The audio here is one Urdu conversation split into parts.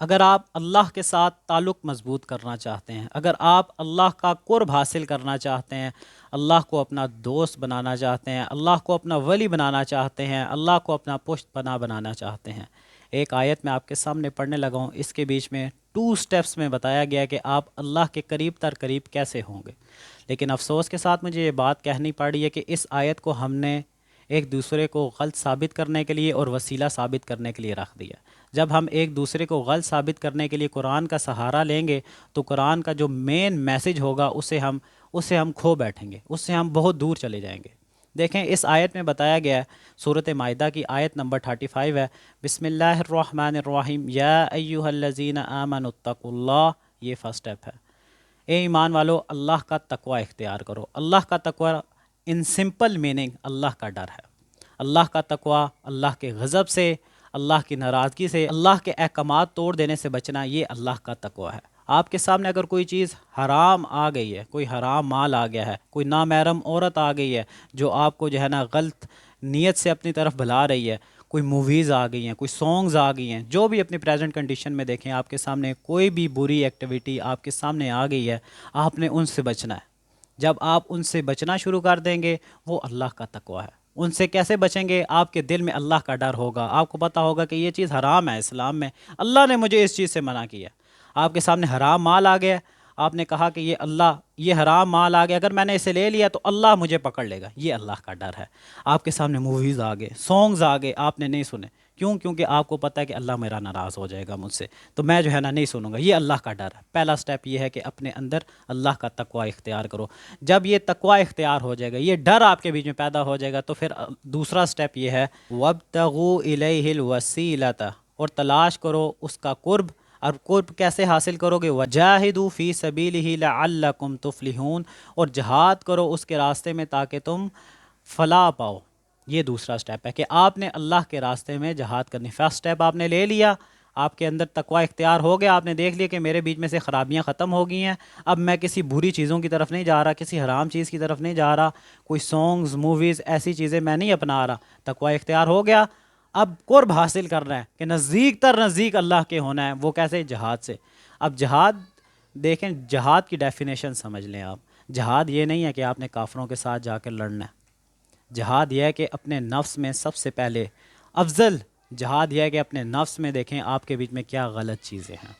اگر آپ اللہ کے ساتھ تعلق مضبوط کرنا چاہتے ہیں، اگر آپ اللہ کا قرب حاصل کرنا چاہتے ہیں، اللہ کو اپنا دوست بنانا چاہتے ہیں، اللہ کو اپنا ولی بنانا چاہتے ہیں، اللہ کو اپنا پشت پناہ بنانا چاہتے ہیں، ایک آیت میں آپ کے سامنے پڑھنے لگا ہوں، اس کے بیچ میں 2 سٹیپس میں بتایا گیا ہے کہ آپ اللہ کے قریب تر قریب کیسے ہوں گے۔ لیکن افسوس کے ساتھ مجھے یہ بات کہنی پڑ رہی ہے کہ اس آیت کو ہم نے ایک دوسرے کو غلط ثابت کرنے کے لیے اور وسیلہ ثابت کرنے کے لیے رکھ دیا۔ جب ہم ایک دوسرے کو غلط ثابت کرنے کے لیے قرآن کا سہارا لیں گے تو قرآن کا جو مین میسج ہوگا اسے ہم کھو بیٹھیں گے، اس سے ہم بہت دور چلے جائیں گے۔ دیکھیں اس آیت میں بتایا گیا ہے، سورۃ مائدہ کی آیت نمبر 35 ہے، بسم اللہ الرحمن الرحیم یا ایہا الذین آمنوا اتقوا اللہ، یہ فرسٹ سٹیپ ہے۔ اے ایمان والو، اللہ کا تقوی اختیار کرو۔ اللہ کا تقوی ان سمپل میننگ اللہ کا ڈر ہے۔ اللہ کا تقوی اللہ کے غضب سے، اللہ کی ناراضگی سے، اللہ کے احکامات توڑ دینے سے بچنا، یہ اللہ کا تقوی ہے۔ آپ کے سامنے اگر کوئی چیز حرام آ گئی ہے، کوئی حرام مال آ گیا ہے، کوئی نامحرم عورت آ گئی ہے جو آپ کو جو ہے نا غلط نیت سے اپنی طرف بھلا رہی ہے، کوئی موویز آ گئی ہیں، کوئی سانگز آ گئی ہیں، جو بھی اپنی پریزنٹ کنڈیشن میں دیکھیں آپ کے سامنے کوئی بھی بری ایکٹیویٹی آپ کے سامنے آ گئی ہے، آپ نے ان سے بچنا ہے۔ جب آپ ان سے بچنا شروع کر دیں گے، وہ اللہ کا تقوی ہے۔ ان سے کیسے بچیں گے؟ آپ کے دل میں اللہ کا ڈر ہوگا، آپ کو پتہ ہوگا کہ یہ چیز حرام ہے، اسلام میں اللہ نے مجھے اس چیز سے منع کیا۔ آپ کے سامنے حرام مال آ گیا، آپ نے کہا کہ یہ حرام مال آ گیا، اگر میں نے اسے لے لیا تو اللہ مجھے پکڑ لے گا، یہ اللہ کا ڈر ہے۔ آپ کے سامنے موویز آ گئے، سانگز آ گئے، آپ نے نہیں سنے، کیونکہ آپ کو پتہ ہے کہ اللہ میرا ناراض ہو جائے گا مجھ سے، تو میں جو ہے نا نہیں سنوں گا، یہ اللہ کا ڈر ہے۔ پہلا سٹیپ یہ ہے کہ اپنے اندر اللہ کا تقوی اختیار کرو۔ جب یہ تقوی اختیار ہو جائے گا، یہ ڈر آپ کے بیچ میں پیدا ہو جائے گا، تو پھر دوسرا سٹیپ یہ ہے وَابْتَغُوا إِلَيْهِ الْوَسِيلَةَ، اور تلاش کرو اس کا قرب۔ اور قرب کیسے حاصل کرو گے؟ وَجَاهِدُوا فِي سَبِيلِهِ لَعَلَّكُمْ تُفْلِحُونَ، اور جہاد کرو اس کے راستے میں تاکہ تم فلاح پاؤ۔ یہ دوسرا سٹیپ ہے کہ آپ نے اللہ کے راستے میں جہاد کرنی۔ فرسٹ سٹیپ آپ نے لے لیا، آپ کے اندر تقوی اختیار ہو گیا، آپ نے دیکھ لیا کہ میرے بیچ میں سے خرابیاں ختم ہو گئی ہیں، اب میں کسی بری چیزوں کی طرف نہیں جا رہا، کسی حرام چیز کی طرف نہیں جا رہا، کوئی سانگز موویز ایسی چیزیں میں نہیں اپنا رہا، تقوی اختیار ہو گیا۔ اب قرب حاصل کرنا ہے کہ نزدیک تر نزدیک اللہ کے ہونا ہے، وہ کیسے؟ جہاد سے۔ اب جہاد دیکھیں، جہاد کی ڈیفینیشن سمجھ لیں آپ۔ جہاد یہ نہیں ہے کہ آپ نے کافروں کے ساتھ جا کے لڑنا ہے، جہاد یہ ہے کہ اپنے نفس میں سب سے پہلے افضل جہاد یہ ہے کہ اپنے نفس میں دیکھیں آپ کے بیچ میں کیا غلط چیزیں ہیں،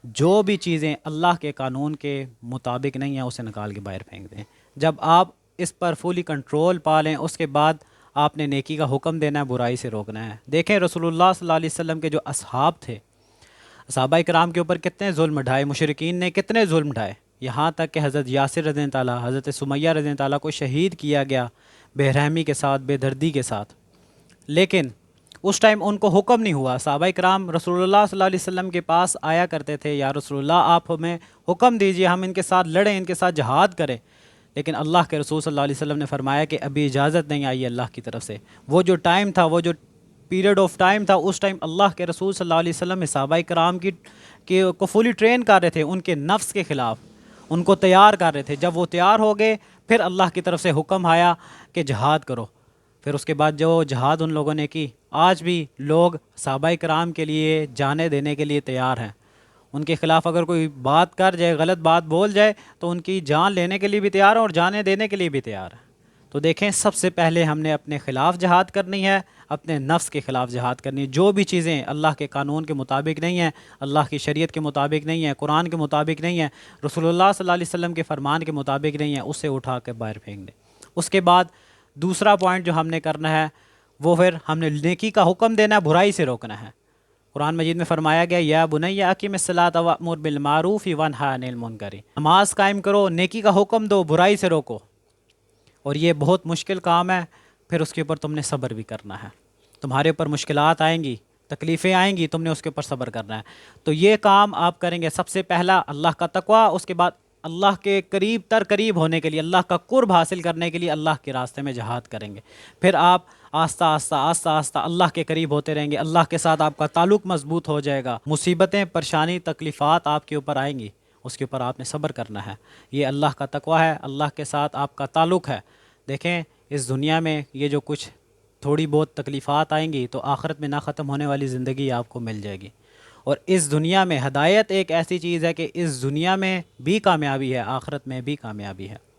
جو بھی چیزیں اللہ کے قانون کے مطابق نہیں ہیں اسے نکال کے باہر پھینک دیں۔ جب آپ اس پر فلی کنٹرول پا لیں، اس کے بعد آپ نے نیکی کا حکم دینا ہے، برائی سے روکنا ہے۔ دیکھیں رسول اللہ صلی اللہ علیہ وسلم کے جو اصحاب تھے، صحابہ کرام کے اوپر کتنے ظلم ڈھائے، مشرکین نے کتنے ظلم ڈھائے، یہاں تک کہ حضرت یاسر رضی اللہ تعالیٰ، حضرت سمیہ رضی اللہ تعالیٰ کو شہید کیا گیا بے رحمی کے ساتھ، بے دردی کے ساتھ۔ لیکن اس ٹائم ان کو حکم نہیں ہوا۔ صحابہ کرام رسول اللہ صلی اللہ علیہ وسلم کے پاس آیا کرتے تھے، یا رسول اللہ آپ ہمیں حکم دیجئے، ہم ان کے ساتھ لڑیں، ان کے ساتھ جہاد کریں۔ لیکن اللہ کے رسول صلی اللہ علیہ وسلم نے فرمایا کہ ابھی اجازت نہیں آئی اللہ کی طرف سے۔ وہ جو ٹائم تھا، وہ جو پیریڈ آف ٹائم تھا، اس ٹائم اللہ کے رسول صلی اللہ علیہ وسلم صحابہ کرام کو فلی ٹرین کر رہے تھے ان کے نفس کے خلاف، ان کو تیار کر رہے تھے۔ جب وہ تیار ہو گئے، پھر اللہ کی طرف سے حکم آیا کہ جہاد کرو۔ پھر اس کے بعد جو جہاد ان لوگوں نے کی، آج بھی لوگ صحابہ کرام کے لیے جانیں دینے کے لیے تیار ہیں۔ ان کے خلاف اگر کوئی بات کر جائے، غلط بات بول جائے، تو ان کی جان لینے کے لیے بھی تیار ہیں اور جانیں دینے کے لیے بھی تیار ہیں۔ تو دیکھیں، سب سے پہلے ہم نے اپنے خلاف جہاد کرنی ہے، اپنے نفس کے خلاف جہاد کرنی ہے۔ جو بھی چیزیں اللہ کے قانون کے مطابق نہیں ہیں، اللہ کی شریعت کے مطابق نہیں ہیں، قرآن کے مطابق نہیں ہیں، رسول اللہ صلی اللہ علیہ وسلم کے فرمان کے مطابق نہیں ہیں، اسے اٹھا کے باہر پھینک دیں۔ اس کے بعد دوسرا پوائنٹ جو ہم نے کرنا ہے، وہ پھر ہم نے نیکی کا حکم دینا ہے، برائی سے روکنا ہے۔ قرآن مجید میں فرمایا گیا یا بنی اقیم الصلاۃ وامر بالمعروف ونہی عن المنکر، نماز قائم کرو، نیکی کا حکم دو، برائی سے روکو۔ اور یہ بہت مشکل کام ہے، پھر اس کے اوپر تم نے صبر بھی کرنا ہے۔ تمہارے اوپر مشکلات آئیں گی، تکلیفیں آئیں گی، تم نے اس کے اوپر صبر کرنا ہے۔ تو یہ کام آپ کریں گے، سب سے پہلا اللہ کا تقوی، اس کے بعد اللہ کے قریب تر قریب ہونے کے لیے، اللہ کا قرب حاصل کرنے کے لیے اللہ کے راستے میں جہاد کریں گے۔ پھر آپ آہستہ آہستہ آہستہ آہستہ اللہ کے قریب ہوتے رہیں گے، اللہ کے ساتھ آپ کا تعلق مضبوط ہو جائے گا۔ مصیبتیں، پریشانی، تکلیفات آپ کے اوپر آئیں گی، اس کے اوپر آپ نے صبر کرنا ہے۔ یہ اللہ کا تقوی ہے، اللہ کے ساتھ آپ کا تعلق ہے۔ دیکھیں اس دنیا میں یہ جو کچھ تھوڑی بہت تکلیفات آئیں گی، تو آخرت میں نہ ختم ہونے والی زندگی آپ کو مل جائے گی۔ اور اس دنیا میں ہدایت ایک ایسی چیز ہے کہ اس دنیا میں بھی کامیابی ہے، آخرت میں بھی کامیابی ہے۔